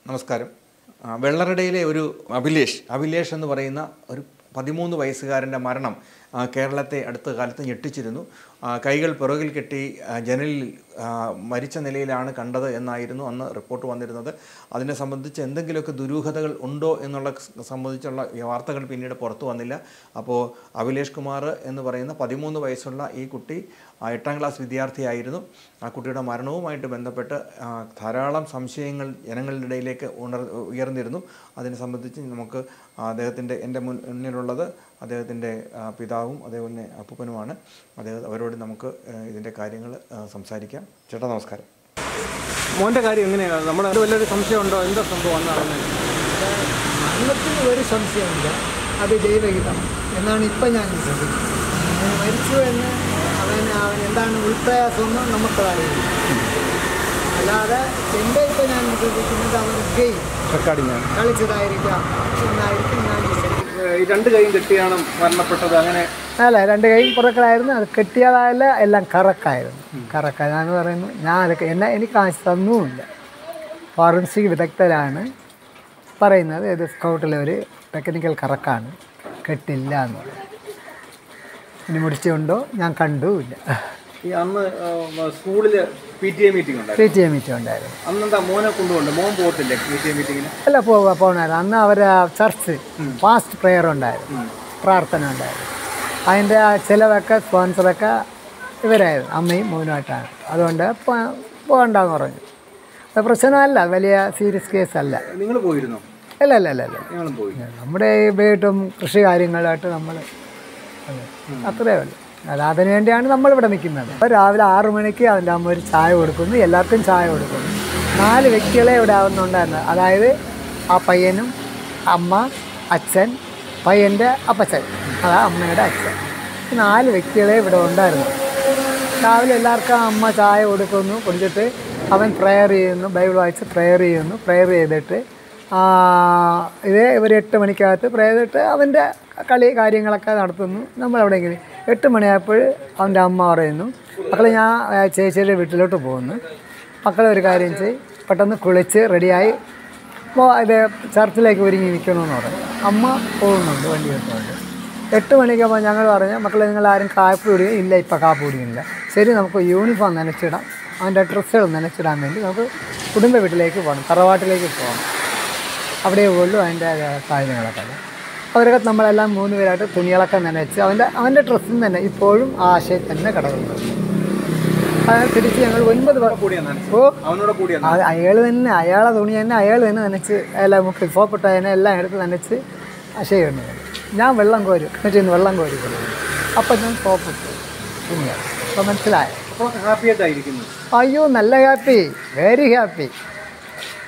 നമസ്കാരം. വെള്ളറടയിലെ ഒരു അഭിലേഷ് എന്ന് പറയുന്ന ഒരു 13 വയസ്സുകാരൻ്റെ മരണം കേരളത്തെ അടുത്ത കാലത്ത് ഞെട്ടിച്ചിരുന്നു. കൈകൾ പുറകിൽ കെട്ടി ജനലിൽ മരിച്ച നിലയിലാണ് കണ്ടത് എന്നായിരുന്നു അന്ന് റിപ്പോർട്ട് വന്നിരുന്നത്. അതിനെ സംബന്ധിച്ച് എന്തെങ്കിലുമൊക്കെ ദുരൂഹതകൾ ഉണ്ടോ എന്നുള്ള സംബന്ധിച്ചുള്ള വാർത്തകൾ പിന്നീട് പുറത്തു വന്നില്ല. അപ്പോൾ അഭിലേഷ് കുമാർ എന്ന് പറയുന്ന 13 വയസ്സുള്ള ഈ കുട്ടി 8ാം ക്ലാസ് വിദ്യാർത്ഥിയായിരുന്നു. ആ കുട്ടിയുടെ മരണവുമായിട്ട് ബന്ധപ്പെട്ട് ധാരാളം സംശയങ്ങൾ ജനങ്ങളുടെ ഇടയിലേക്ക് ഉയർന്നിരുന്നു. അതിനെ സംബന്ധിച്ച് നമുക്ക് എൻ്റെ മുന്നിലുള്ളത് അദ്ദേഹത്തിൻ്റെ പിതാവും അതേപോലെ അപ്പൂപ്പനുമാണ്. അവരോട് നമുക്ക് ഇതിൻ്റെ കാര്യങ്ങൾ സംസാരിക്കാം. ചേട്ടാ നമസ്കാരം. മോൻ്റെ കാര്യം എങ്ങനെയാണ്? നമ്മുടെ വലിയൊരു സംശയമുണ്ടോ? എന്താ സംഭവം എന്നാണ്? മരണത്തിന് ഒരു സംശയമില്ല, അത് ദൈവഹിതം എന്നാണ് ഇപ്പം ഞാൻ വിശ്വസിക്കുന്നത്. മരിച്ചു എന്ന് അവൻ എന്താണ് ഉൾപ്രയാസമെന്ന് നമുക്കറിയില്ല. അല്ലാതെ എൻ്റെ ഇപ്പം ഞാൻ വിശ്വസിക്കുന്നത് അവൻ ഗെയിം കളിച്ചതായിരിക്കാം എന്നായിരിക്കും ഞാൻ വിശ്വസിക്കുന്നത്. ഈ 2 കൈയും കെട്ടിയാണ് മരണപ്പെട്ടത്. അങ്ങനെ അല്ല, 2 കൈയും പുറക്കിലായിരുന്നു. അത് കെട്ടിയതായല്ല, എല്ലാം കറക്കായിരുന്നു. ഞാൻ പറയുന്നു, ഞാൻ അതൊക്കെ എനിക്ക് കാശ് തന്നുമില്ല. ഫോറൻസിക് വിദഗ്ധരാണ് പറയുന്നത് ഇത് സ്കൗട്ടിലെ ഒരു ടെക്നിക്കൽ കറക്കാണ്, കെട്ടില്ല എന്ന് പറയുന്നത്. ഇനി മുടിച്ചുകൊണ്ടോ ഞാൻ കണ്ടുമില്ല. ഈ അന്ന് സ്കൂളിൽ PTA മീറ്റിംഗ് ഉണ്ടായിരുന്നു. അന്നെന്താ മോനെ കൊണ്ടുപോകണ്ടേ? മോൻ പോകത്തില്ലേ PTA മീറ്റിങ്ങിന്? അല്ല, പോകണമായിരുന്നു. അന്ന് അവർ ചർച്ച് ഫാസ്റ്റ് പ്രെയർ ഉണ്ടായിരുന്നു, പ്രാർത്ഥന ഉണ്ടായിരുന്നു. അതിൻ്റെ ചിലവൊക്കെ സ്പോൺസറൊക്കെ ഇവരായിരുന്നു, അമ്മയും മോനുമായിട്ടാണ്. അതുകൊണ്ട് പോകണ്ടെന്ന് പറഞ്ഞു. അത് പ്രശ്നമല്ല, വലിയ സീരിയസ് കേസല്ല. നിങ്ങൾ പോയിരുന്നോ? അല്ല, നമ്മുടെ ഈ വീട്ടും കൃഷി കാര്യങ്ങളായിട്ട് നമ്മൾ അത്രയേ ഉള്ളൂ. അതിനു വേണ്ടിയാണ് നമ്മളിവിടെ നിൽക്കുന്നത്. അപ്പോൾ രാവിലെ 6 മണിക്ക് അവൻ്റെ അമ്മ ഒരു ചായ കൊടുക്കുന്നു, എല്ലാവർക്കും ചായ കൊടുക്കുന്നു. 4 വ്യക്തികളെ ഇവിടെ ആവുന്നുണ്ടായിരുന്നു. അതായത് ആ പയ്യനും അമ്മ, അച്ഛൻ, പയ്യൻ്റെ അപ്പച്ചൻ, അതാ അമ്മയുടെ അച്ഛൻ. 4 വ്യക്തികളെ ഇവിടെ ഉണ്ടായിരുന്നു. രാവിലെ എല്ലാവർക്കും അമ്മ ചായ കൊടുത്തിട്ട് അവൻ പ്രെയർ ചെയ്യുന്നു, ബൈബിൾ വായിച്ച് പ്രെയർ ചെയ്തിട്ട് ഇവർ 8 മണിക്കകത്ത് പ്രെയർ ചെയ്തിട്ട് അവൻ്റെ കളി കാര്യങ്ങളൊക്കെ നടത്തുന്നു. നമ്മളെവിടെയെങ്കിലും 8 മണിയായപ്പോൾ അവൻ്റെ അമ്മ പറയുന്നു, മക്കളെ ഞാൻ ചേച്ചിയുടെ വീട്ടിലോട്ട് പോകുന്നു, മക്കളെ ഒരു കാര്യം പെട്ടെന്ന് കുളിച്ച് റെഡിയായി ഇത് ചർച്ചിലേക്ക് ഒരുങ്ങി നിൽക്കണമെന്ന് പറഞ്ഞു. അമ്മ പോകുന്നുണ്ട്, വണ്ടി എടുത്തുകൊണ്ട്. 8 മണിക്കാകുമ്പോൾ ഞങ്ങൾ പറഞ്ഞു, മക്കളെ നിങ്ങൾ ആരും കാപ്പി കുടിക്കും? ഇല്ല, ഇപ്പം കാപ്പി കുടിക്കുന്നില്ല. ശരി, നമുക്ക് യൂണിഫോം നനച്ചിടാം, അവൻ്റെ ഡ്രസ്സുകൾ നനച്ചിടാൻ വേണ്ടി നമുക്ക് കുടുംബ വീട്ടിലേക്ക് പോകണം, തറവാട്ടിലേക്ക് പോകണം. അവിടെ ഉള്ളൂ അതിൻ്റെ കാര്യങ്ങളൊക്കെ. അവരൊക്കെ നമ്മളെല്ലാം 3 പേരായിട്ട് തുണികളൊക്കെ നനച്ച് അവൻ്റെ ഡ്രസ്സിൽ തന്നെ ഇപ്പോഴും ആ ആശയം തന്നെ കിടക്കുന്നു. അത് തിരിച്ച് ഞങ്ങൾ 9 അയാളെ തുണി തന്നെ അയാൾ തന്നെ നനച്ച് എല്ലാം മുക്കി സോപ്പിട്ടതിനെ എല്ലാം എടുത്ത് നനച്ച് ആശയുണ്ട്. ഞാൻ വെള്ളം കോരും, എന്നിട്ട് വെള്ളം കോരി കൊടുക്കും. അപ്പം ഞാൻ സോപ്പിട്ടു തുണിയാണ്. അപ്പോൾ മനസ്സിലായോ? അപ്പോൾ ഹാപ്പിയായിട്ടായിരിക്കുന്നു. അയ്യോ, നല്ല ഹാപ്പി, വെരി ഹാപ്പി.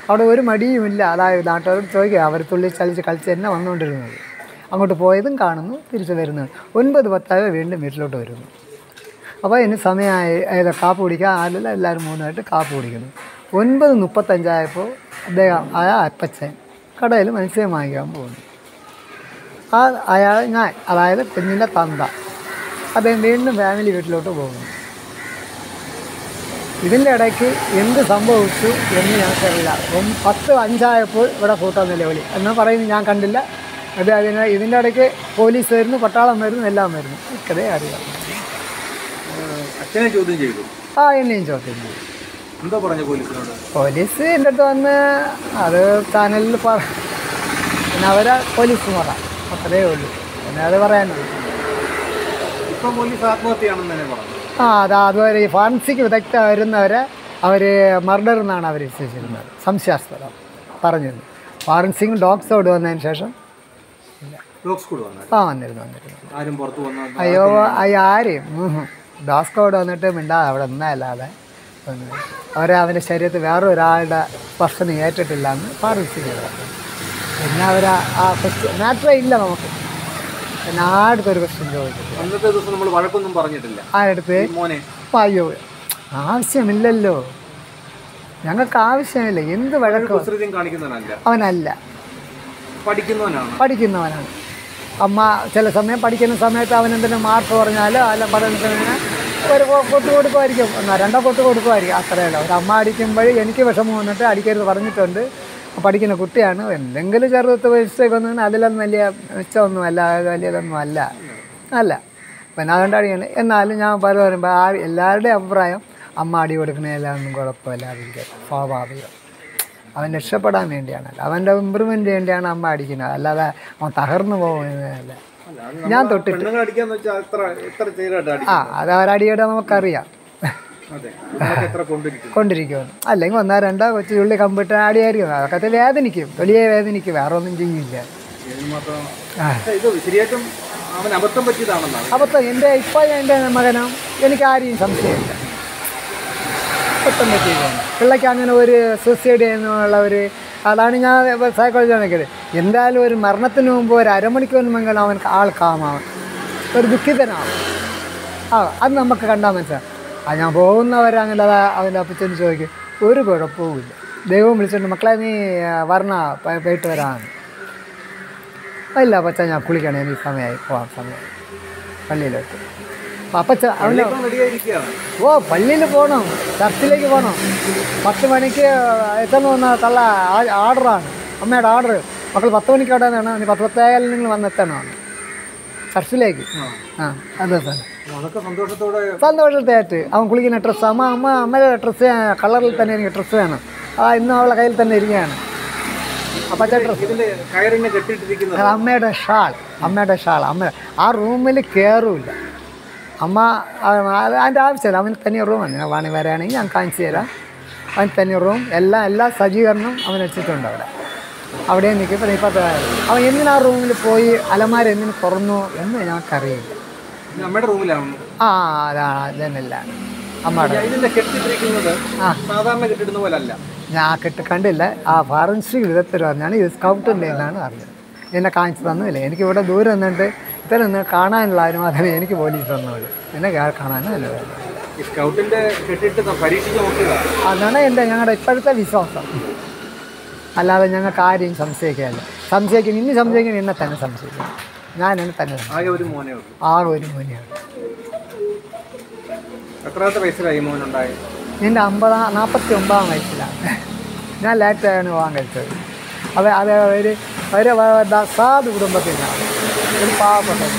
അവിടെ ഒരു മടിയുമില്ല. അതായത് നാട്ടുകാരോട് ചോദിക്കുക, അവർ തുള്ളി ചലിച്ച് കളിച്ച് തന്നെ വന്നുകൊണ്ടിരുന്നത്. അങ്ങോട്ട് പോയതും കാണുന്നു, തിരിച്ച് വരുന്നത്. 9:10 വീണ്ടും വീട്ടിലോട്ട് വരുന്നു. അപ്പോൾ ഇനി സമയമായി കാപ്പ് കുടിക്കാൻ ആരെല്ലാം എല്ലാവരും 3 കാപ്പ് കുടിക്കുന്നു. 9:35 അദ്ദേഹം അപ്പച്ചൻ കടയിൽ മത്സ്യം വാങ്ങിക്കാൻ പോകുന്നു. ഞാൻ അതായത് കുഞ്ഞിൻ്റെ തന്ത അദ്ദേഹം വീണ്ടും ഫാമിലി വീട്ടിലോട്ട് പോകുന്നു. ഇതിൻ്റെ ഇടയ്ക്ക് എന്ത് സംഭവിച്ചു എന്ന് ഞങ്ങൾക്കറിയില്ല. 10:05 ഇവിടെ കൂട്ടാൻ നിലവിളി എന്ന് പറയുന്നത് ഞാൻ കണ്ടില്ല. ഇതിൻ്റെ ഇടയ്ക്ക് പോലീസ് വരുന്നു, പട്ടാളം വരുന്നു, എല്ലാം വരുന്നു. എനിക്കതേ അറിയാം. അച്ഛനെ ചോദ്യം ചെയ്തു? എന്നെയും ചോദ്യം ചെയ്തു. എന്താ പറഞ്ഞു പോലീസിനോട്? പോലീസ് എൻ്റെ അടുത്ത് വന്ന് അത് ചാനലിൽ പിന്നെ അവരെ പോലീസ് പറയാം, അത്രേ ഉള്ളൂ. പിന്നെ അത് പറയാനുള്ളൂ. ഇപ്പം പോലീസ് ആത്മഹത്യയാണെന്ന് തന്നെ പറഞ്ഞു. അതുവരെ ഈ ഫോറൻസിക് വിദഗ്ധ വരുന്നവരെ അവർ മർഡർ എന്നാണ് അവർ വിശ്വസിച്ചിരുന്നത്, സംശയാസ്പദം പറഞ്ഞിരുന്നു. ഫോറൻസിക് ഡോഗ് സ്ക്വാഡ് വന്നതിന് ശേഷം വന്നിരുന്നു. അയ്യോ ആരെയും ഡോഗ് സ്ക്വാഡ് വന്നിട്ട് മിണ്ടാതെ അവിടെ നിന്നല്ലാതെ അവൻ്റെ ശരീരത്തിൽ വേറൊരാളുടെ സ്പർശനം ഏറ്റിട്ടില്ല എന്ന് ഫോറൻസിക്. പിന്നെ ആ ക്വസ്റ്റ്യൻ മാറ്ററേ ഇല്ല നമുക്ക്. പിന്നെ ആടുത്തൊരു ക്വസ്റ്റ്യൻ ചോദിച്ചിട്ട് അന്നത്തെ ദിവസം നമ്മൾ വഴക്കൊന്നും പറഞ്ഞിട്ടില്ല ആരെടുത്ത്. അയ്യോ, ആവശ്യമില്ലല്ലോ, ഞങ്ങൾക്ക് ആവശ്യമില്ല. എന്ത് വഴക്ക്? അവനല്ല, പഠിക്കുന്നവനാണ്. അമ്മ ചില സമയം പഠിക്കുന്ന സമയത്ത് അവൻ എന്തെങ്കിലും മാർക്ക് പറഞ്ഞാലോ അല്ല പഠനത്തിന് ഒരു കൊട്ട് കൊടുക്കുമായിരിക്കും, 2 കൊട്ട് കൊടുക്കുമായിരിക്കും, അത്രയല്ല. ഒരു അമ്മ അടിക്കുമ്പോൾ എനിക്ക് വിഷമം വന്നിട്ട് അടിക്കരുത് പറഞ്ഞിട്ടുണ്ട്. പഠിക്കുന്ന കുട്ടിയാണ്. എന്തെങ്കിലും ചെറുത്ത് മിസ്റ്റേക്ക് ഒന്നും അതിലൊന്നും വലിയ മെച്ചമൊന്നും അല്ല, വലിയതൊന്നും അല്ല പിന്നെ അതുകൊണ്ടാണ്. എന്നാലും ഞാൻ പറയുമ്പോൾ എല്ലാവരുടെയും അഭിപ്രായം അമ്മ അടി കൊടുക്കുന്നതിലൊന്നും കുഴപ്പമില്ലാതിരിക്കും, സ്വാഭാവികം. അവൻ രക്ഷപ്പെടാൻ വേണ്ടിയാണല്ലോ, അവൻ്റെ ഇമ്പ്രൂവ്മെൻറ്റ് വേണ്ടിയാണ് അമ്മ അടിക്കുന്നത്, അല്ലാതെ അവൻ തകർന്നു പോകുന്നതല്ല. ഞാൻ തൊട്ടിട്ട് അത് അവരടിയുടെ നമുക്കറിയാം കൊണ്ടിരിക്കുമെന്ന്. അല്ലെങ്കിൽ ഒന്നോ രണ്ടോ കൊച്ചു ചുള്ളി കമ്പിട്ട് അടിയായിരിക്കും, അതൊക്കെ വേദനിക്കും, വലിയ വേദനിക്കും, വേറെ ഒന്നും ചെയ്യില്ല. അബദ്ധം എൻ്റെ മകനോ എനിക്ക് ആരെയും സംശയമില്ല, അബദ്ധം പറ്റിയതാണ്. പിള്ളേക്ക് അങ്ങനെ ഒരു സൂസൈഡ് ചെയ്യുന്നുള്ള അതാണ് ഞാൻ സൈക്കോളജി നോക്കിയത്. എന്തായാലും ഒരു മരണത്തിന് മുമ്പ് ഒരു അരമണിക്കൂർ മുമ്പെങ്കിലും അവൻ കാമാവും, ഒരു ദുഃഖിതനാവും. അത് നമുക്ക് കണ്ടാൽ മനസ്സിലാവും. ഞാൻ പോകുന്നവരങ്ങനെ അവൻ്റെ അപ്പച്ചന് ചോദിക്കും, ഒരു കുഴപ്പവുമില്ല. ദൈവം വിളിച്ചിട്ടുണ്ട്, മക്കളെ നീ വരണ പോയിട്ട് വരാമെന്ന്. ഇല്ല അപ്പച്ച ഞാൻ കുളിക്കണം, എനിക്ക് സമയമായി, പോകാൻ സമയമായി പള്ളിയിലോട്ട്. അപ്പച്ച അവന് പള്ളിയിൽ പോകണം, ചർച്ചിലേക്ക് പോകണം. 10 മണിക്ക് എത്തണമെന്ന് തള്ള ഓർഡറാണ്, അമ്മയുടെ ഓർഡർ. മക്കൾ 10 മണിക്ക് അവിടെ നീ 10:10 നിങ്ങൾ വന്നെത്തണം ചർച്ചിലേക്ക്. അതെ സാർ, സന്തോഷത്തായിട്ട് അവൻ കുളിക്കുന്ന ഡ്രസ്സ് അമ്മയുടെ ഡ്രസ്സ് കളറിൽ തന്നെ എനിക്ക് ഡ്രസ്സ് വേണം. ഇന്നും അവളെ കയ്യിൽ തന്നെ ഇരിക്കുകയാണ് പച്ച ഡ്രസ്സ്, അമ്മയുടെ ഷാൾ. അമ്മ ആ റൂമിൽ കയറില്ല അമ്മ, അതിൻ്റെ ആവശ്യമില്ല. അവന് തനി റൂമാണ്, ഞാൻ വേണമെങ്കിൽ വരാണെങ്കിൽ ഞാൻ കാണിച്ചു തരാം. അവന് തനി റൂം, എല്ലാ സജ്ജീകരണവും അവൻ വെച്ചിട്ടുണ്ട് അവിടെ നിൽക്കും. ഇപ്പം അവൻ എന്തിനാ റൂമിൽ പോയി അലമാര എന്തിനു തുറന്നു എന്ന് ഞങ്ങൾക്കറിയില്ല. നമ്മുടെ റൂമിലാണ് അതല്ല അമ്മയുടെ സാധാരണ കെട്ടിടുന്ന പോലെ അല്ല. ഞാൻ കണ്ടില്ല. ആ ഫോറൻസിക് വിദഗ്ധർ പറഞ്ഞാണ് ഇത് സ്കൗട്ടിൻ്റെ എന്നാണ് അറിഞ്ഞത്. എന്നെ കാണിച്ചു തന്നില്ല. എനിക്ക് ഇവിടെ ദൂരെ നിന്നിട്ട് ഇത്ര നിന്ന് കാണാനുള്ള ആരും അതിനെ എനിക്ക് പോലീസ് തന്നോളൂ, എന്നെ കാണാനും അല്ല. അതാണ് ഞങ്ങളുടെ ഇപ്പോഴത്തെ വിശ്വാസം. അല്ലാതെ ഞങ്ങൾക്ക് ആരെയും സംശയിക്കാനില്ല. ഇനി സംശയിക്കാൻ എന്നെ തന്നെ സംശയിക്കണം. ഞാൻ എന്നെ തന്നെ ആകെ ഒരു മോനെയുള്ളൂ. എത്രാമത്തെ വയസ്സിലായി മോനുണ്ടായി? എൻ്റെ 49 വയസ്സിലാണ്. ഞാൻ ലേറ്റായാണ് വിവാഹം കഴിച്ചത്. അത് ഒരു സാധു കുടുംബത്തിനാണ്, ഒരു പാവപ്പെട്ടത്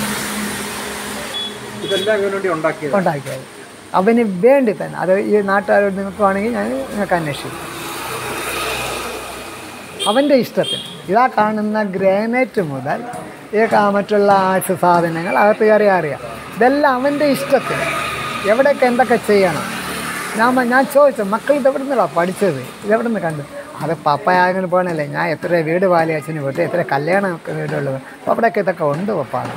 ഉണ്ടാക്കിയത്. അവന് വേണ്ടി തന്നെ. അത് ഈ നാട്ടുകാരോട് നിൽക്കുവാണെങ്കിൽ ഞാൻ നിങ്ങൾക്ക് അന്വേഷിക്കും. അവൻ്റെ ഇഷ്ടത്തിന് ഇതാ കാണുന്ന ഗ്രാനൈറ്റ് മുതൽ ഈ മറ്റുള്ള ആർട്സ് സാധനങ്ങൾ അകത്ത് കയറി അറിയാം. ഇതെല്ലാം അവൻ്റെ ഇഷ്ടത്തിന് എവിടെയൊക്കെ എന്തൊക്കെ ചെയ്യണം. ഞാൻ ചോദിച്ചു, മക്കൾ ഇതെവിടെ നിന്നാണ് പഠിച്ചത്, ഇതെവിടെ നിന്ന് കണ്ടു? അത് പപ്പയാങ്ങനെ പോകണല്ലേ, ഞാൻ എത്ര വീട് പാലിയച്ഛന് പോയിട്ട് എത്ര കല്യാണമൊക്കെ വീടുള്ളത്, അപ്പോൾ അവിടെയൊക്കെ ഇതൊക്കെ ഉണ്ട് പപ്പാണ്.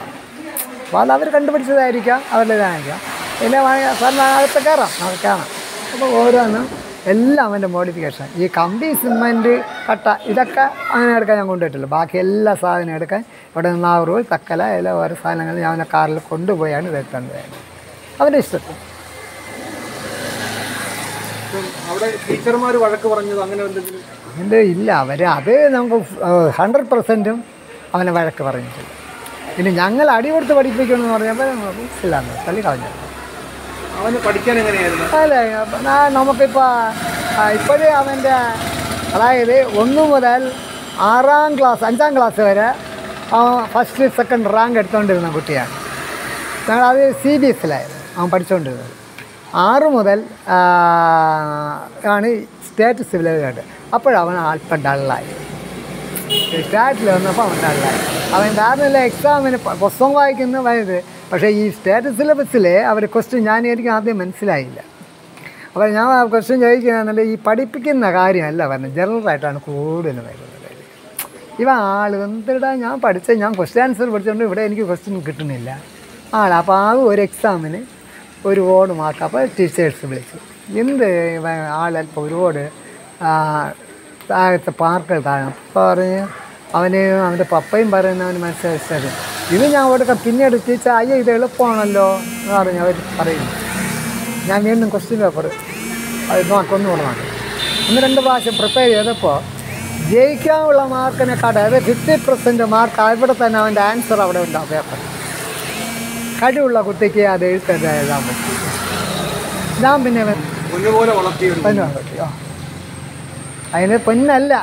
അപ്പോൾ അത് അവർ കണ്ടുപിടിച്ചതായിരിക്കാം, അവരുടെ ഇതായിരിക്കാം. പിന്നെ സാറിന് അകത്ത് കയറാം, നമുക്ക് കാണാം. അപ്പോൾ ഓരോന്നും എല്ലാം അവൻ്റെ മോഡിഫിക്കേഷൻ. ഈ കമ്പി സിമെൻറ്റ് കട്ട ഇതൊക്കെ അങ്ങനെ എടുക്കാൻ ഞാൻ കൊണ്ടുപോയിട്ടില്ല. ബാക്കി എല്ലാ സാധനവും എടുക്കാൻ ഇവിടെ നിന്ന് ആവൂർ തക്കല എല്ലാ ഓരോ സാധനങ്ങൾ ഞാൻ അവൻ്റെ കാറിൽ കൊണ്ടുപോയാണ് ഇതെത്തേണ്ടത് അവൻ്റെ ഇഷ്ടത്തിൽ. അവിടെ ടീച്ചർമാർ വഴക്ക് പറഞ്ഞത് അങ്ങനെ അങ്ങനെ ഇല്ല. അത് നമുക്ക് 100% അവനെ വഴക്ക് പറഞ്ഞിട്ടില്ല. പിന്നെ ഞങ്ങൾ അടി കൊടുത്ത് പഠിപ്പിക്കണമെന്ന് പറഞ്ഞപ്പോൾ ഇല്ലാന്ന് തള്ളി കളഞ്ഞത്. അവന് പഠിക്കാൻ എങ്ങനെയായിരുന്നു? അല്ലേ, നമുക്കിപ്പോൾ ഇപ്പോഴും അവൻ്റെ അതായത് 1 മുതൽ 6ാം ക്ലാസ് 5ാം ക്ലാസ് വരെ ഫസ്റ്റ് സെക്കൻഡ് റാങ്ക് എടുത്തുകൊണ്ടിരുന്ന കുട്ടിയാണ്. ഞങ്ങളത് CBSE-ലായിരുന്നു അവൻ പഠിച്ചുകൊണ്ടിരുന്നത്. 6 മുതൽ ആണ് സ്റ്റേറ്റ് സിവിൽ കേട്ട്. അപ്പോഴവൻ അല്പം ഡള്ളായി. സ്റ്റാറ്റിൽ വന്നപ്പോൾ അവൻ ഡള്ളായി. അവൻ ധാരണയില്ല എക്സാമിന് പുസ്തകം വായിക്കുന്ന വയത്. പക്ഷേ ഈ സ്റ്റേറ്റ് സിലബസിൽ അവർ ക്വസ്റ്റ്യൻ എനിക്ക് ആദ്യം മനസ്സിലായില്ല. അപ്പോൾ ഞാൻ ആ ക്വസ്റ്റ്യൻ ചോദിക്കുന്നതെന്നല്ല, ഈ പഠിപ്പിക്കുന്ന കാര്യമല്ല പറഞ്ഞത്, ജനറലായിട്ടാണ് കൂടുതലും വരുന്നത്. എന്തിടാ ഞാൻ ഞാൻ ക്വസ്റ്റ്യൻ ആൻസർ പഠിച്ചുകൊണ്ട് ഇവിടെ എനിക്ക് ക്വസ്റ്റ്യൻ കിട്ടുന്നില്ല അപ്പോൾ ഒരു എക്സാമിന് ഒരുപാട് മാർക്ക്. അപ്പോൾ ടീച്ചേഴ്സ് വിളിച്ചു, ആളല്പം ഒരുപാട് താഴത്തെ പാർക്കുകൾ താഴെ. അപ്പോൾ പറഞ്ഞ് അവൻ്റെ പപ്പയും പറയുന്നവന് മനസ്സിലാക്കി ഇത് ഞാൻ കൊടുക്കാം. പിന്നീട് ടീച്ചർ അയ്യോ ഇത് എളുപ്പമാണല്ലോ എന്ന് പറഞ്ഞ് അവർ പറയുന്നു. ഞാൻ വീണ്ടും ക്വസ്റ്റ്യൻ പേപ്പർ ഒന്നുകൂടെ നോക്കി 1-2 പ്രാവശ്യം പ്രിപ്പയർ ചെയ്തപ്പോൾ ജയിക്കാനുള്ള മാർക്കിനെക്കാട്ട് അതായത് 50% മാർക്ക് അവിടെ തന്നെ അവൻ്റെ ആൻസർ അവിടെ ഉണ്ടാവും പേപ്പർ. കഴിവുള്ള കുട്ടിക്ക് അത് എഴുതാൻ പറ്റും. ഞാൻ പിന്നെ വളർത്തിയോ അതിന് പൊന്നല്ല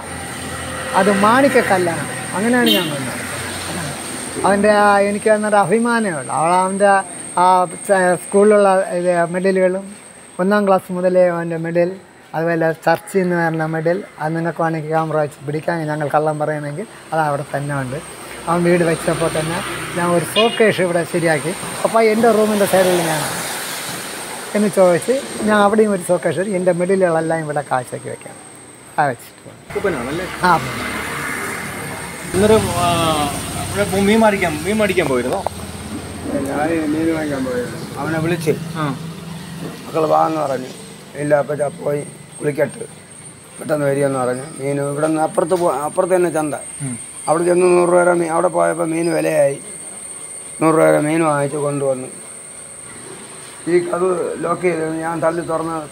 അത് മാണിക്കക്കല്ലാണ്. അങ്ങനെയാണ് ഞാൻ വന്നത്. അവൻ്റെ എനിക്ക് അന്നൊരു അഭിമാനമുള്ളൂ. അവൻ്റെ ആ സ്കൂളിലുള്ള ഇത് മെഡലുകളും 1ാം ക്ലാസ് മുതലേ അവൻ്റെ മെഡൽ, അതുപോലെ ചർച്ചിൽ നിന്ന് വരുന്ന മെഡൽ, അത് നിങ്ങൾക്ക് വേണമെങ്കിൽ ക്യാമറ വെച്ച് പിടിക്കാൻ, ഞങ്ങൾ കള്ളം പറയുന്നെങ്കിൽ അത് അവിടെ തന്നെ ഉണ്ട്. അവൻ വീട് വെച്ചപ്പോൾ തന്നെ ഞാൻ ഒരു ഷോക്കേസ് ഇവിടെ ശരിയാക്കി. അപ്പോൾ എൻ്റെ റൂമിൻ്റെ സൈഡിൽ ഞാൻ എന്ന് ചോദിച്ച് ഞാൻ അവിടെയും ഒരു ഷോക്കേസ്, എൻ്റെ മെഡലുകളെല്ലാം ഇവിടെ കാഴ്ചയ്ക്ക് വെക്കാം. ആ വെച്ചിട്ട് ആ ഇന്നൊരു മീൻ മേടിക്കാൻ പോയിരുന്നോ? ഞാൻ മീൻ വാങ്ങിക്കാൻ പോയിരുന്നു. അവനെ വിളിച്ച് മക്കൾ വാന്ന് പറഞ്ഞു. ഇല്ല അപ്പം പോയി കുളിക്കട്ട് പെട്ടെന്ന് വരികയെന്ന് പറഞ്ഞു. മീൻ ഇവിടെ നിന്ന് അപ്പുറത്ത് തന്നെ ചന്ത. അവിടെ ചെന്ന് 100 രൂപ മീൻ, അവിടെ പോയപ്പോൾ മീൻ വിലയായി. 100 രൂപ മീൻ വാങ്ങിച്ച് കൊണ്ടുവന്നു. ഈ കഥ ലോക്ക് ചെയ്ത് ഞാൻ തള്ളി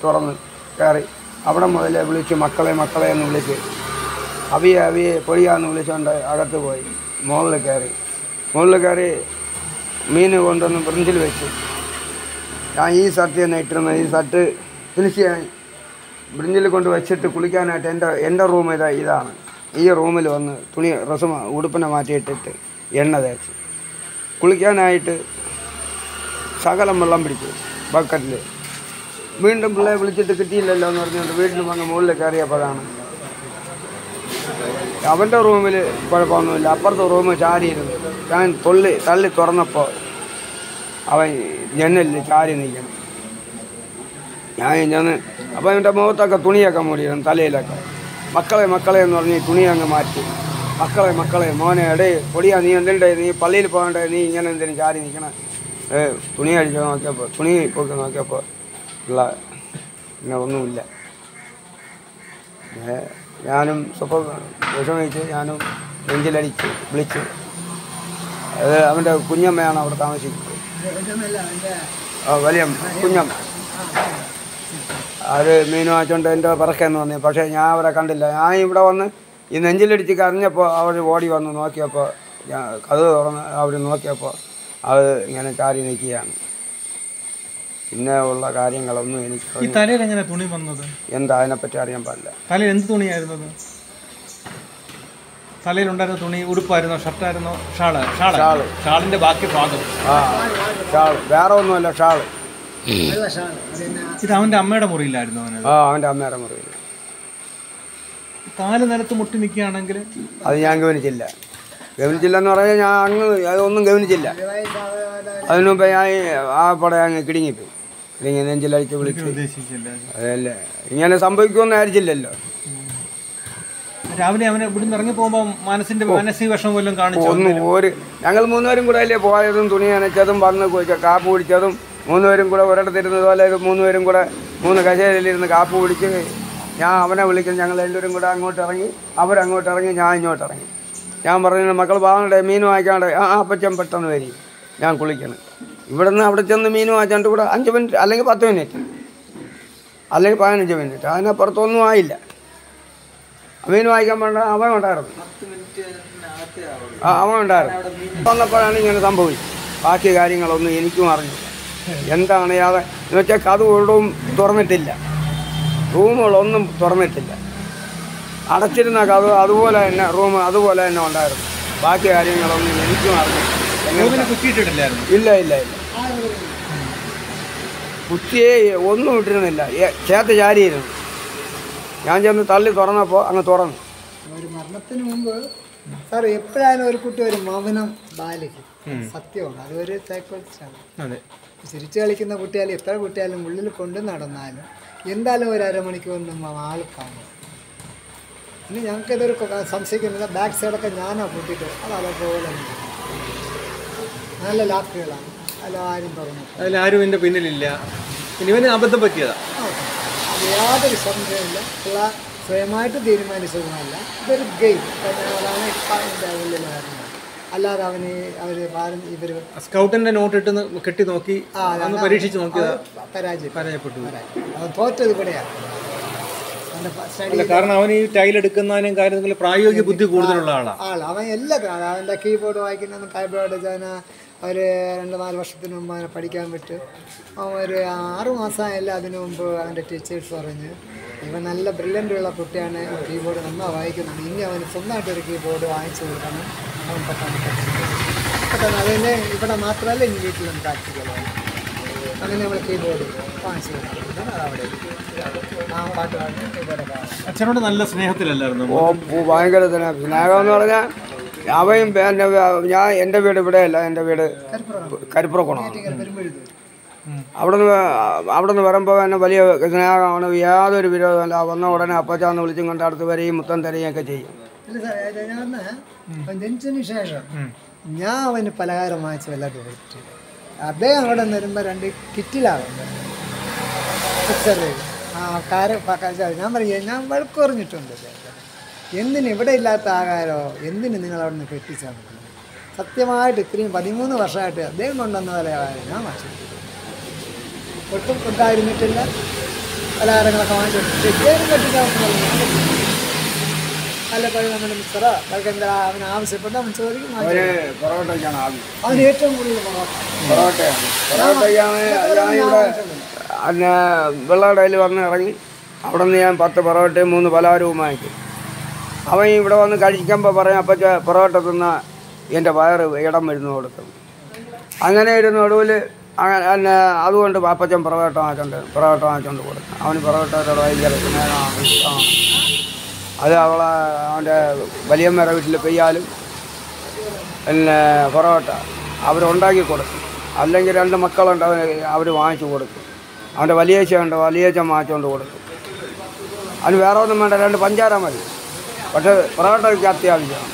തുറന്ന് കയറി. അവിടെ മുതലേ വിളിച്ച് മക്കളെ എന്ന് വിളിച്ച് അവിയെ പൊടിയാന്ന് വിളിച്ചുകൊണ്ട് അകത്ത് പോയി. മുകളിൽ കയറി മീൻ കൊണ്ടുവന്ന് ഫ്രിഡ്ജിൽ വെച്ച്. ഞാൻ ഈ ഷർട്ട് തന്നെ ഇട്ടിരുന്നത്. ഈ ഷർട്ട് ഫിനിഷ് ചെയ്യാൻ ഫ്രിഡ്ജിൽ കൊണ്ട് വെച്ചിട്ട് കുളിക്കാനായിട്ട് എൻ്റെ റൂം ഇതാണ്. ഈ റൂമിൽ വന്ന് ഉടുപ്പിനെ മാറ്റിയിട്ടിട്ട് എണ്ണ തേച്ച് കുളിക്കാനായിട്ട് ശകലം വെള്ളം പിടിച്ചു ബക്കറ്റിൽ. വീണ്ടും പിള്ളേരെ വിളിച്ചിട്ട് കിട്ടിയില്ലല്ലോ എന്ന് പറഞ്ഞുകൊണ്ട് വീട്ടിൽ വന്ന് മുകളിൽ കയറിയപ്പോഴാണ് അവൻ്റെ റൂമിൽ കുഴപ്പമൊന്നുമില്ല. അപ്പുറത്തെ റൂം ചാരിയിരുന്നു. ഞാൻ തള്ളി തുറന്നപ്പോൾ അവൻ ജനലിൽ ചാരി നിൽക്കണം. ഞാൻ ചെന്ന് അപ്പോൾ അവൻ്റെ മുഖത്തൊക്കെ തുണിയൊക്കെ മൂടിയിരുന്നു, തലയിലൊക്കെ. മക്കളെ എന്ന് പറഞ്ഞ് തുണി അങ്ങ് മാറ്റി. മക്കളെ മോനെ എടേ പൊടിയാ, നീ എന്തിൻ്റെ, നീ പള്ളിയിൽ പോകണ്ടേ, നീ ഇങ്ങനെ എന്തിനും ചാരി നിൽക്കണം. തുണി അടിച്ച് നോക്കിയപ്പോൾ, തുണി പൊക്കി നോക്കിയപ്പോൾ ഉള്ള പിന്നെ ഒന്നുമില്ല. ഞാനും സ്വപ്പം വിഷമിച്ച് ഞാനും നെഞ്ചിലടിച്ച് വിളിച്ച്. അത് അവൻ്റെ കുഞ്ഞമ്മയാണ് അവിടെ താമസിക്കുന്നത്. വലിയ കുഞ്ഞമ്മ. അത് മീൻ വാങ്ങിച്ചുകൊണ്ട് എൻ്റെ പിറക്കെന്ന് വന്നു. പക്ഷേ ഞാൻ അവരെ കണ്ടില്ല. ഞാൻ ഇവിടെ വന്ന് ഈ നെഞ്ചിലടിച്ച് കരഞ്ഞപ്പോൾ അവർ ഓടി വന്ന് നോക്കിയപ്പോൾ, ഞാൻ കഥ തുറന്ന് അവർ നോക്കിയപ്പോൾ അത് ഇങ്ങനെ ചാരി നിൽക്കുകയാണ്. പിന്നെ ഉള്ള കാര്യങ്ങളൊന്നും എനിക്ക് ഈ തലയിൽ എങ്ങനെ തുണി വന്നത് എന്താ അതിനെപ്പറ്റി അറിയാൻ പാടില്ല. തലയിൽ എന്ത് തുണിയായിരുന്നത്? തലയിലുണ്ടായിരുന്ന തുണി ഉടുപ്പായിരുന്നോ, ഷർട്ടായിരുന്നോ? ഷാളിന്റെ ബാക്കി ഭാഗം. ഷാള്, വേറെ ഒന്നുമല്ല, ഷാള്. ഇത് അവന്റെ അമ്മയുടെ മുറിയിലായിരുന്നു? അവൻ്റെ അമ്മയുടെ മുറിയിൽ. കാല് നിലത്ത് മുട്ടി നിൽക്കുകയാണെങ്കിൽ അത് ഞാൻ ഗവനിച്ചില്ല എന്ന് പറഞ്ഞാൽ ഞാൻ അതൊന്നും ഗവനിച്ചില്ല. അതിനുമുമ്പ് ഞാൻ ആ പടം അങ്ങ് കിടുങ്ങിപ്പോയി. നെഞ്ചിലടിച്ച് വിളിച്ച്. അതല്ലേ ഇങ്ങനെ സംഭവിക്കുമെന്ന് ആയിരിച്ചില്ലല്ലോ. രാവിലെ അവനെ ഇവിടുന്ന് ഇറങ്ങി പോകുമ്പോൾ മാനസിക വിഷമം വല്ലതും കാണിച്ചു? ഞങ്ങൾ 3 പേരും കൂടെ അല്ലേ പോയതും, തുണി നനച്ചതും, വന്ന് കാപ്പ് കുടിച്ചതും. 3 പേരും കൂടെ ഒരിടത്തിരുന്നത് പോലെ 3 പേരും കൂടെ 3 കസേരയിലിരുന്ന് കാപ്പ് കുടിച്ച് ഞാൻ അവനെ വിളിക്കും. ഞങ്ങൾ 2 പേരും കൂടെ അങ്ങോട്ട് ഇറങ്ങി, അവരങ്ങോട്ട് ഇറങ്ങി, ഞാൻ ഇങ്ങോട്ട് ഇറങ്ങി. ഞാൻ പറഞ്ഞു മക്കൾ വാങ്ങണ്ടേ, മീൻ വാങ്ങിക്കാണ്ടേ? അപ്പച്ചൻ പെട്ടെന്ന് വരും, ഞാൻ കുളിക്കണം. ഇവിടെ നിന്ന് അവിടെ ചെന്ന് മീൻ വാങ്ങിച്ചാണ്ട് കൂടെ 5 മിനിറ്റ് അല്ലെങ്കിൽ 10 മിനിറ്റ് അല്ലെങ്കിൽ 15 മിനിറ്റ്, അതിനപ്പുറത്തൊന്നും ആയില്ല. മീൻ വാങ്ങിക്കാൻ വേണ്ട അവൻ ഉണ്ടായിരുന്നു. അവൻ ഉണ്ടായിരുന്നു. വന്നപ്പോഴാണ് ഇങ്ങനെ സംഭവിച്ചത്. ബാക്കി കാര്യങ്ങളൊന്നും എനിക്കും അറിഞ്ഞു. എന്താണ് യാതെ എന്ന് വെച്ചാൽ കഥകളും തുറന്നിട്ടില്ല, റൂമുകളൊന്നും തുറന്നിട്ടില്ല. അടച്ചിരുന്ന കഥ അതുപോലെ തന്നെ, റൂം അതുപോലെ തന്നെ ഉണ്ടായിരുന്നു. ബാക്കി കാര്യങ്ങളൊന്നും എനിക്കും അറിഞ്ഞു. ഇല്ല കുറ്റിയെ ഒന്നും ഇട്ടിരുന്നില്ല, ചേർത്ത് ചാരിയിരുന്നു. ഞാൻ ചെന്ന് തള്ളി തുറന്നപ്പോൾ അങ്ങ് തുറന്നു. ഒരു മരണത്തിന് മുമ്പ് സാർ എപ്പോഴായാലും ഒരു കുട്ടി ഒരു മൗനം ബാലിക്കും, സത്യമാണ്. അതൊരു സൈക്കോളജിസ്റ്റാണ്. ചിരിച്ചു കളിക്കുന്ന കുട്ടിയാലും എത്ര കുട്ടിയാലും ഉള്ളിൽ കൊണ്ട് നടന്നാലും എന്തായാലും ഒരു അരമണിക്കൂറിന് ആൾ കാണും. ഇനി ഞങ്ങൾക്ക് ഇതൊരു സംശയിക്കുന്നില്ല. ബാക്ക് സൈഡൊക്കെ ഞാനാണ് കൂട്ടിയിട്ട് അത് അതേപോലെ നല്ല ലാക്കുകളാണ്. അതിലാരും തുറന്നു, അതിലാരും ഇതിൻ്റെ പിന്നിലില്ല. ഇവന് അബദ്ധം പറ്റിയതാ, അത് യാതൊരു സംശയമില്ല. സ്വയമായിട്ട് തീരുമാനിച്ചതുമല്ല. ഇതൊരു ഗെയിം അതാണ് എൻ്റെ ഉള്ളിൽ വരുന്നത്. അല്ലാതെ ഇവർ സ്കൗട്ടിന്റെ നോട്ട് ഇട്ട് കെട്ടി നോക്കി പരീക്ഷിച്ച് നോക്കിയത് പരാജയപ്പെട്ടു. അവൻ തോറ്റത് ഇവിടെയാണ്. കാരണം അവൻ ഈ ടൈൽ എടുക്കുന്നതിനും കാര്യത്തിൽ പ്രായോഗിക ബുദ്ധി കൂടുതലുള്ള ആളാണ്. അവൻ എല്ലാ അവൻ്റെ കീബോർഡ് വായിക്കുന്ന കീബോർഡ് ഒരു 2-4 വർഷത്തിന് മുമ്പ് അവനെ പഠിക്കാൻ പറ്റും. അവൻ ഒരു 6 മാസമായല്ല അതിനു മുമ്പ് അവൻ്റെ ടീച്ചേഴ്സ് പറഞ്ഞ് ഇവൻ നല്ല ബ്രില്യൻ്റ് ഉള്ള കുട്ടിയാണ്, കീബോർഡ് നന്നായി വായിക്കുന്നുണ്ട്. ഇനി അവന് സ്വന്തമായിട്ടൊരു കീബോർഡ് വാങ്ങിച്ചു കൊടുക്കണം. അവൻ പെട്ടെന്ന് അതിന് ഇവിടെ മാത്രമല്ല ഇനി വീട്ടിലും പ്രാക്ടിക്കലാണ്. അങ്ങനെ നമ്മൾ കീബോർഡ് വാങ്ങിച്ചു കൊടുക്കണം. അതവിടെ ആ പാട്ട് പാടുന്ന കീബോർഡൊക്കെ അച്ഛനോട് നല്ല സ്നേഹത്തിലല്ലായിരുന്നു? ഭയങ്കര സ്നേഹമെന്ന് പറഞ്ഞാൽ അവയും എൻ്റെ വീട് ഇവിടെയല്ല, എൻ്റെ വീട് കരുപ്പുറക്കുണമാണ്. അവിടുന്ന് വരുമ്പോൾ തന്നെ വലിയ സ്നേഹമാണ്, യാതൊരു വിരോധമല്ല. വന്ന ഉടനെ അപ്പച്ചാന്ന് വിളിച്ചും കൊണ്ട് അടുത്ത് വരെയും മുത്തം തരികയൊക്കെ ചെയ്യും. ജനിച്ചതിന് ശേഷം ഞാൻ അവന് പലഹാരം വാങ്ങിച്ച് വല്ലാതെ കൊടുത്തിട്ടില്ല. അദ്ദേഹം അവിടെ നിന്ന് വരുമ്പോൾ 2 കിറ്റിലാകും ഞാൻ പറയും, ഞാൻ വഴക്ക് പറഞ്ഞിട്ടുണ്ട്. എന്തിന് ഇവിടെ ഇല്ലാത്ത ആഹാരമോ, എന്തിന് നിങ്ങൾ അവിടെ നിന്ന് കെട്ടിച്ചാൽ മതി? സത്യമായിട്ട് ഇത്രയും 13 വർഷമായിട്ട് അദ്ദേഹം കൊണ്ടുവന്ന പോലെ ഞാൻ വാങ്ങിച്ചു ഒട്ടും ഉണ്ടായിരുന്നിട്ടില്ല. പലഹാരങ്ങളൊക്കെ വാങ്ങിച്ചു ഇദ്ദേഹം കെട്ടിച്ചാൽ പലപ്പോഴും നമ്മുടെ മിക്സറോ ബൽക്കെന്താ അവന് ആവശ്യപ്പെട്ട അവൻ ചോദിക്കും. അവന് ഏറ്റവും കൂടുതൽ പിന്നെ വെള്ളക്കടയിൽ വന്ന് ഇറങ്ങി അവിടെ നിന്ന് ഞാൻ 10 പൊറോട്ടയും 3 പലഹാരവും വാങ്ങിക്കും. അവൻ ഇവിടെ വന്ന് കഴിക്കുമ്പോൾ പറയും, അപ്പച്ച പൊറോട്ട തിന്ന എൻ്റെ വയറ് ഇടം മരുന്ന് കൊടുക്കും. അങ്ങനെ ഇരുന്ന് ഒടുവിൽ പിന്നെ അതുകൊണ്ട് അപ്പച്ചൻ പൊറോട്ട വാങ്ങിച്ചുകൊണ്ട് കൊടുക്കും. അവന് പൊറോട്ടയോട് ഭയങ്കര സ്നേഹമാണ്, ഇഷ്ടമാണ്. അത് അവൻ്റെ വലിയമ്മയുടെ വീട്ടിൽ പെയ്യാലും പിന്നെ പൊറോട്ട അവരുണ്ടാക്കി കൊടുക്കും. അല്ലെങ്കിൽ 2 മക്കളുണ്ട്, അവർ വാങ്ങിച്ചു കൊടുക്കും. അവൻ്റെ വലിയച്ഛൻ വാങ്ങിച്ചുകൊണ്ട് കൊടുക്കും. അതിന് വേറെ ഒന്നും വേണ്ട, 2 പഞ്ചാര മതി. പക്ഷേ പൊറോട്ടയ്ക്ക് അത്യാവശ്യമാണ്.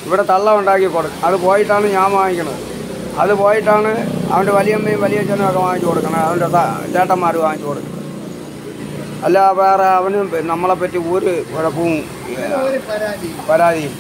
ഇവിടെ തള്ള ഉണ്ടാക്കി കൊടുക്കും. അത് പോയിട്ടാണ് ഞാൻ വാങ്ങിക്കുന്നത്. അത് പോയിട്ടാണ് അവൻ്റെ വലിയമ്മയും വലിയച്ഛനും ഒക്കെ വാങ്ങിച്ചു കൊടുക്കണം. അവൻ്റെ ചേട്ടന്മാർ വാങ്ങിച്ചു കൊടുക്കുന്നത്. അല്ല വേറെ അവന് നമ്മളെപ്പറ്റി ഒരു കുഴപ്പവും പരാതിയും